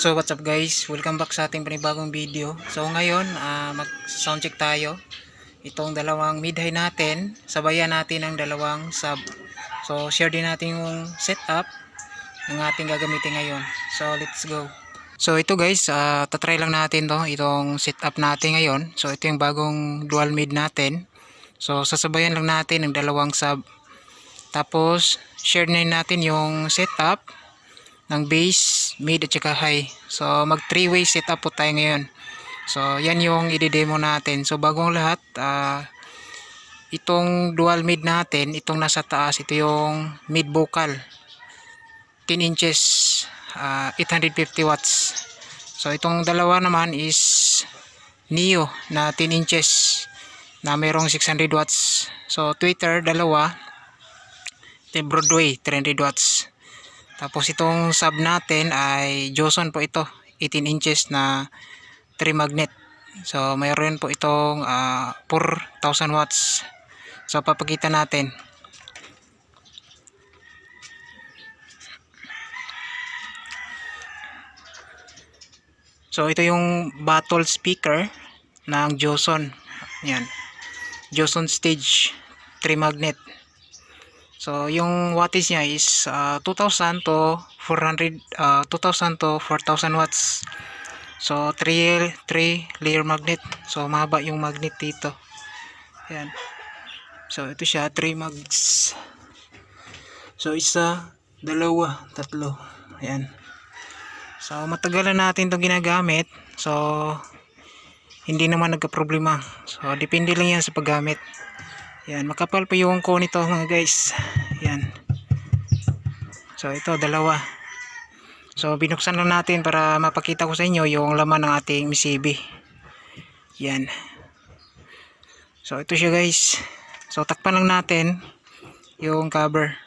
So what's up guys, welcome back sa ating panibagong video. So ngayon mag sound check tayo itong dalawang mid high natin, sabayan natin ang dalawang sub. So share din natin yung setup ng ating gagamitin ngayon. So let's go. So ito guys, tatry lang natin itong setup natin ngayon. So ito yung bagong dual mid natin. So sasabayan lang natin ang dalawang sub, tapos share na natin yung setup ng bass, mid at saka high. So mag 3-way setup po tayo ngayon. So yan yung i-demo natin. So bagong lahat, itong dual mid natin, itong nasa taas, ito yung mid vocal 10 inches, 850 watts. So itong dalawa naman is Neo na 10 inches na mayroong 600 watts. So Twitter dalawa, Broadway 300 watts. Tapos itong sub natin ay Joson po ito, 18 inches na 3 magnet. So mayroon po itong 4,000 watts. So papakita natin. So ito yung battle speaker ng Joson. Yan. Joson Stage 3 magnet. So yung wattage niya is 2,000 to 400, 2,000 to 4,000 watts. So 3 layer magnet. So mahaba yung magnet dito. Ayan. So ito siya, 3 mags. So isa, dalawa, tatlo. Ayan. So matagalan natin itong ginagamit. So hindi naman nagka-problema. So depende lang yan sa paggamit. Yan, makapal pa yung ko nito mga guys. Yan. So ito, dalawa. So binuksan lang natin para mapakita ko sa inyo yung laman ng ating MCB. Yan. So ito siya guys. So takpan lang natin yung cover.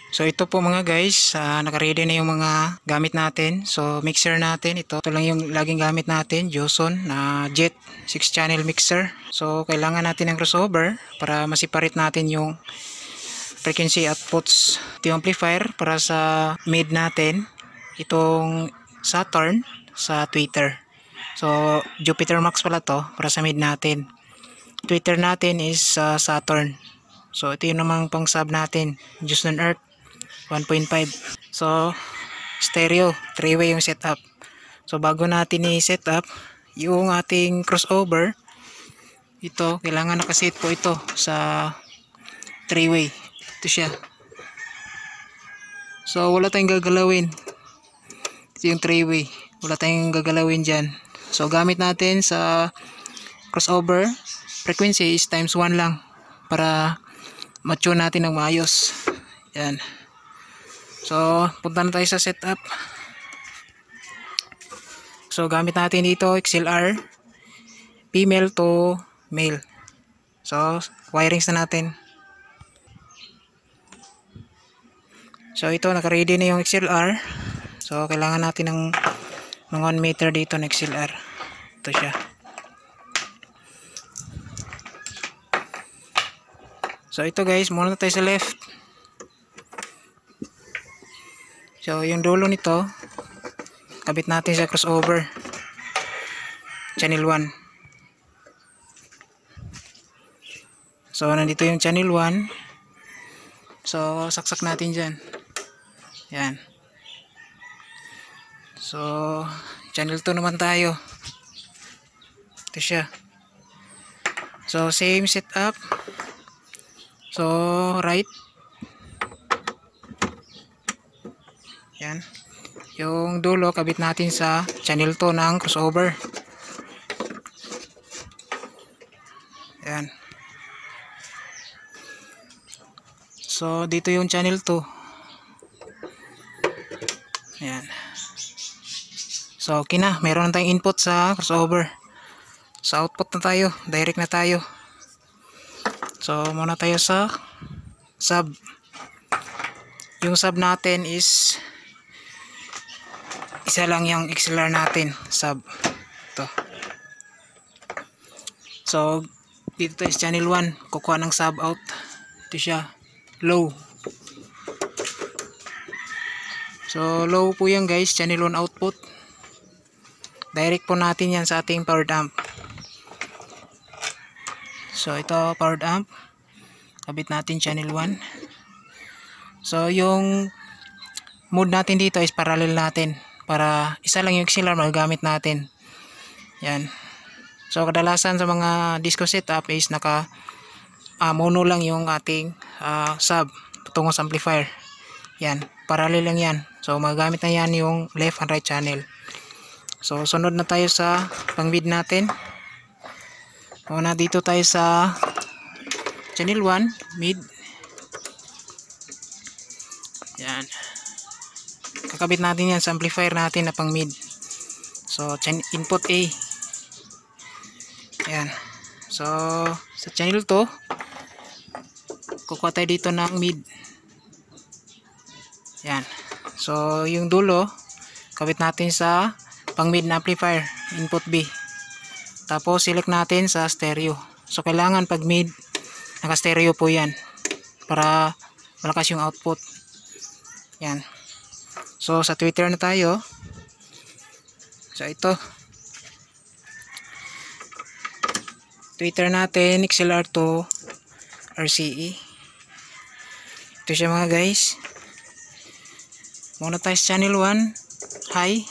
So ito po mga guys, naka-ready na yung mga gamit natin. So mixer natin, ito lang yung laging gamit natin, Joson na Jet 6 channel mixer. So kailangan natin ng crossover para ma-separate natin yung frequency outputs. Ito yung amplifier para sa mid natin, itong Saturn sa Twitter. So Jupiter Max pala to para sa mid natin. Twitter natin is Saturn. So ito yung namang pang sub natin, Just on Earth 1.5. So stereo 3-way yung setup. So bago natin i-setup yung ating crossover, ito kailangan nakaset po ito sa 3-way. Ito siya. So wala tayong gagalawin. Ito yung 3-way. Wala tayong gagalawin dyan. So gamit natin sa crossover, frequency is times 1 lang para ma-tune natin ng maayos. Yan. So punta na tayo sa setup. So gamit natin dito XLR female to male. So wirings na natin. So ito naka-ready na yung XLR. So kailangan natin ng 1 meter dito ng XLR. Ito siya. So ito guys, muna tayo sa left. So yung dulo nito kabit natin sa crossover channel 1. So nandito yung channel 1. So saksak natin dyan. Yan. So channel 2 naman tayo. Ito siya. So same setup. So right. Yan. Yung dulo kabit natin sa channel 2 ng crossover. Yan. So dito yung channel 2. Yan. So okay na, meron na tayong input sa crossover. Sa output na tayo, direct na tayo. So muna tayo sa sub. Yung sub natin is isa lang yung XLR natin, sub. Ito. So dito tayo sa channel 1, kukuha ng sub out. Ito siya, low. So low po yan guys, channel 1 output. Direct po natin yan sa ating powered amp. So ito powered amp, kabit natin channel 1. So yung mode natin dito is parallel natin, para isa lang yung XLR magagamit natin. Yan. So kadalasan sa mga disco setup is naka mono lang yung ating sub tungo sa amplifier. Yan, parallel lang yan. So magagamit na yan yung left and right channel. So sunod na tayo sa pang mid natin. Una dito tayo sa channel 1 mid. Yan. Kakabit natin yan sa amplifier natin na pang mid. So input A. Yan. So sa channel 2 kukuha tayo dito ng mid. Yan. So yung dulo kabit natin sa pang mid na amplifier, input B. Tapos select natin sa stereo. So kailangan pag mid naka stereo po yan para malakas yung output. Yan. So sa Twitter na tayo. So ito Twitter natin XLR to RCE. Ito siya mga guys. Muna tayo sa channel 1 high.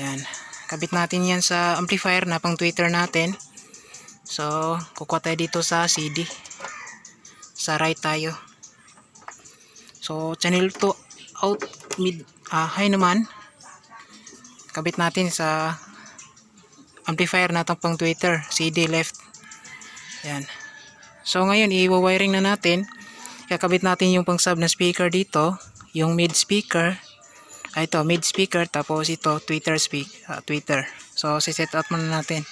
Yan. Kabit natin yan sa amplifier na pang Twitter natin. So kukuha tayo dito sa CD. Sa right tayo. So channel 2 out mid high naman. Kabit natin sa amplifier natin pang Twitter, CD left. Yan. So ngayon i-wiring na natin. Kakabit natin yung pang sub na speaker dito, yung mid speaker. Ito mid speaker, tapos ito Twitter Twitter. So si-set up muna natin.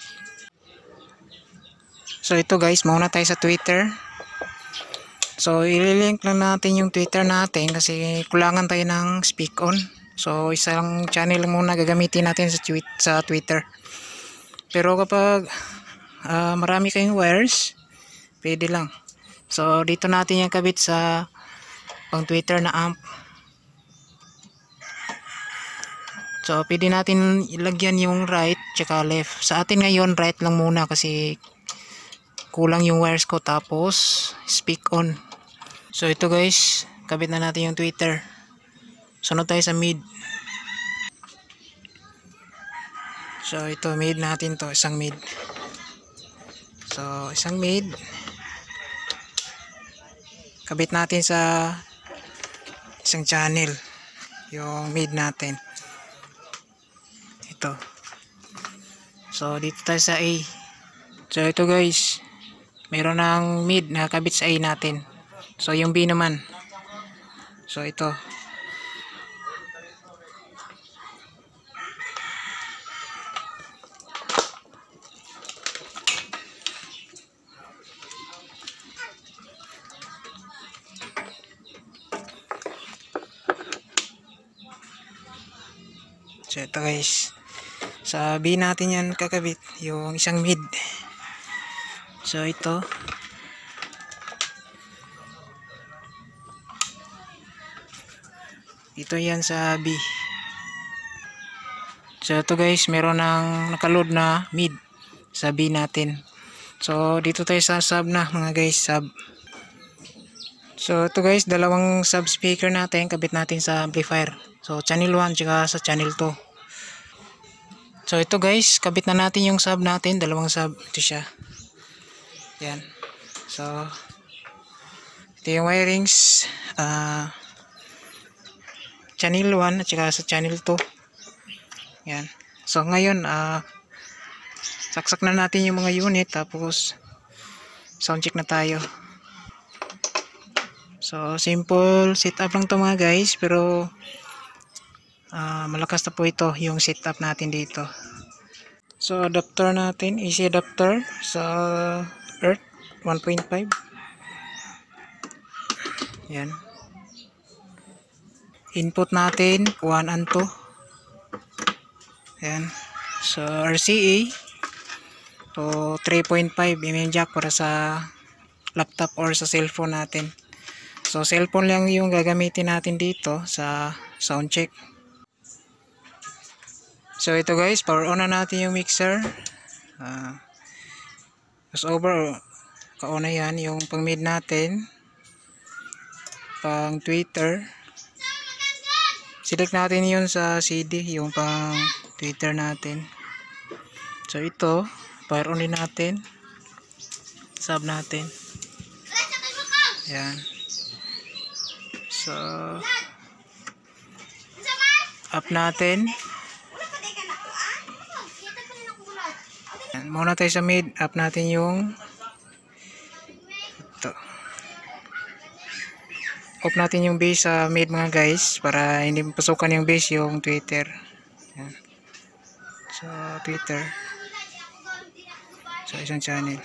So ito guys, muna tayo sa Twitter. So ililink lang natin yung Twitter natin kasi kulangan tayo ng speak on. So isang channel muna gagamitin natin sa Twitter. Pero kapag marami kayong wires, pwede lang. So dito natin yung kabit sa pang Twitter na amp. So pwede natin ilagyan yung right tsaka left. Sa atin ngayon right lang muna kasi kulang yung wires ko, tapos speak on. So ito guys, kabit na natin yung tweeter. Sunod tayo sa mid. So ito mid natin to, isang mid. So isang mid. Kabit natin sa isang channel yung mid natin. Ito. So dito tayo sa A. So ito guys, meron ng mid na kabit sa A natin. So yung B naman. So ito. So ito guys, sa B natin yan kakabit yung isang mid. So ito. Ito yan sa B. So ito guys, meron ng nakaload na mid sa B natin. So dito tayo sa sub na mga guys, sub. So ito guys, dalawang sub speaker natin kabit natin sa amplifier. So channel 1 tsaka sa channel 2. So ito guys, kabit na natin yung sub natin, dalawang sub. Ito siya. Yan. So ito yung wirings, channel 1 at saka sa channel 2. Yan. So ngayon, saksak na natin yung mga unit, tapos sound check na tayo. So simple setup lang to mga guys, pero malakas na po ito yung setup natin dito. So adapter natin, AC adapter sa Earth 1.5. Yan. Input natin 1 and 2. Yan. So RCA to 3.5 mm jack para sa laptop or sa cellphone natin. So cellphone lang yung gagamitin natin dito sa sound check. So ito guys, power on na natin yung mixer. Tapos over, ka-on na yan yung pang mid natin, pang tweeter. Select natin yun sa CD, yung pang tweeter natin. So ito, power on din natin, sub natin. Yan. So up natin. Muna tayo sa mid, up natin yung ito. Off natin yung bass sa mid mga guys, para hindi pasukan yung bass yung tweeter. Yan. So tweeter. So isang channel.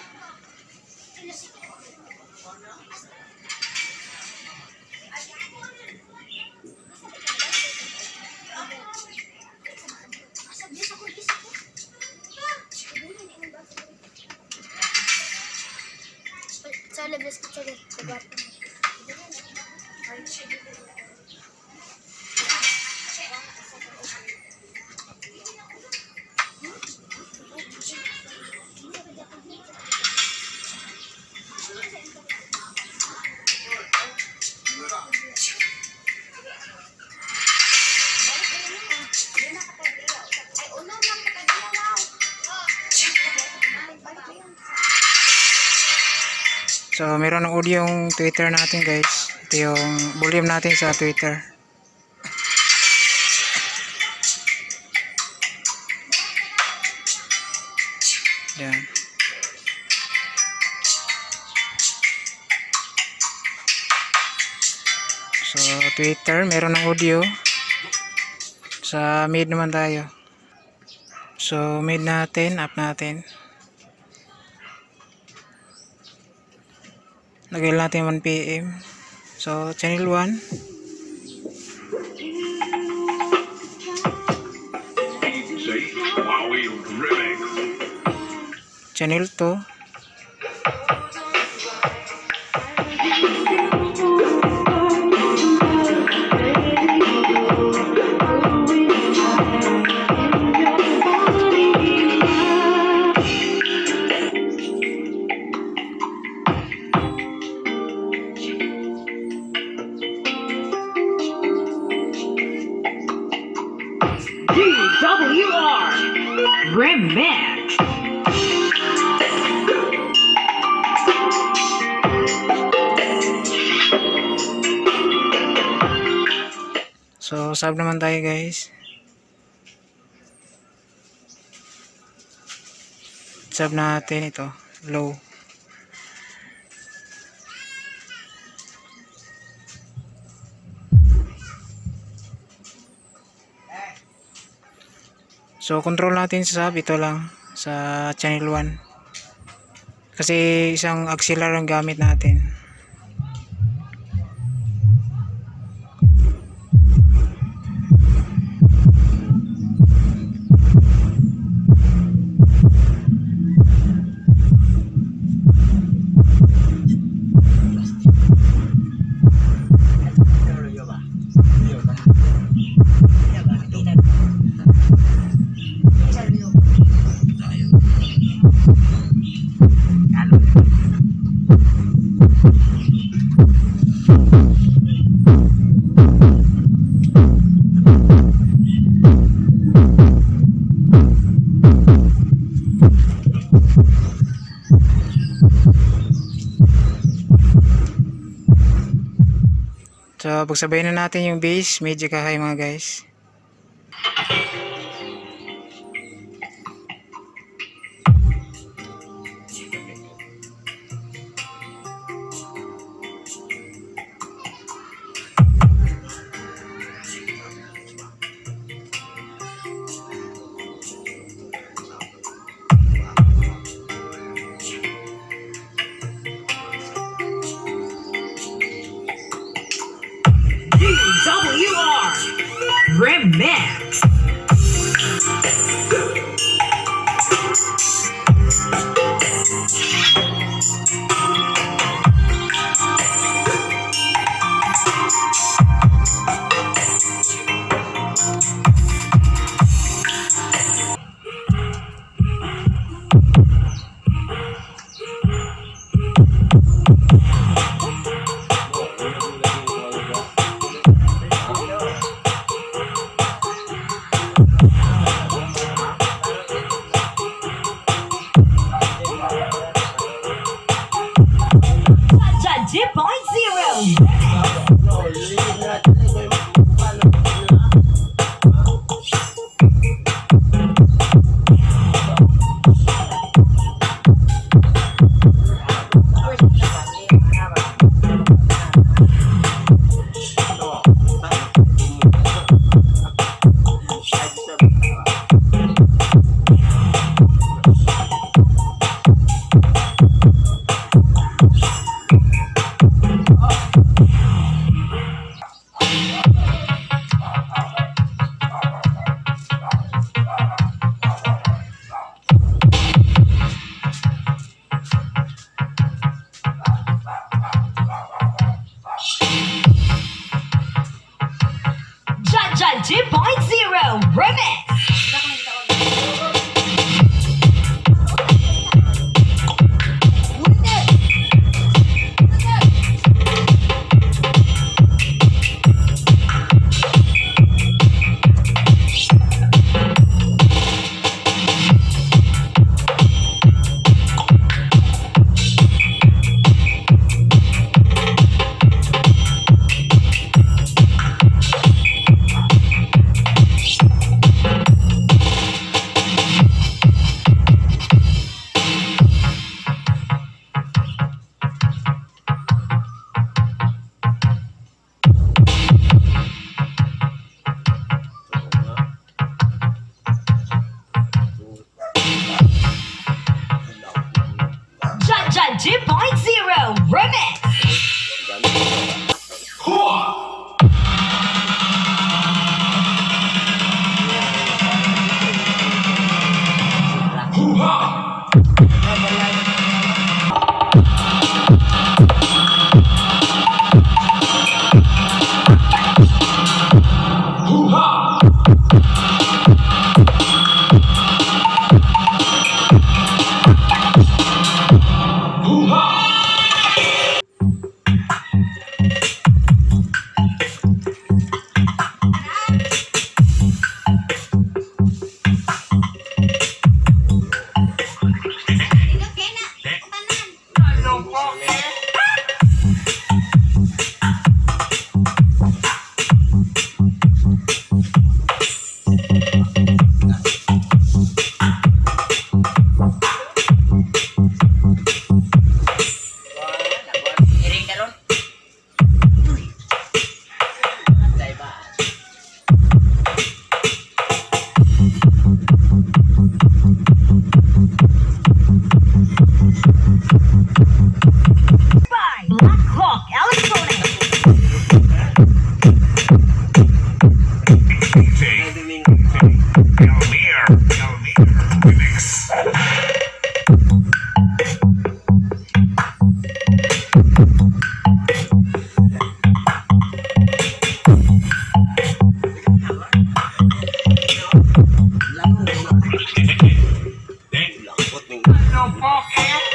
So meron ng audio yung tweeter natin guys. Ito yung volume natin sa tweeter. Yan. So tweeter, meron ng audio. Sa mid naman tayo. So mid natin, up natin. Lagay natin 1 PM. So channel 1. Channel 2. sub naman tayo guys. Sub natin ito, low. So control natin sa sub, ito lang sa channel 1. Kasi isang auxiliary ang gamit natin. So pagsabayin na natin yung bass, medyo ka-high mga guys. WR Remix. Jaja 2.0 Remix. Jaja 2.0 Remix. Fuck you.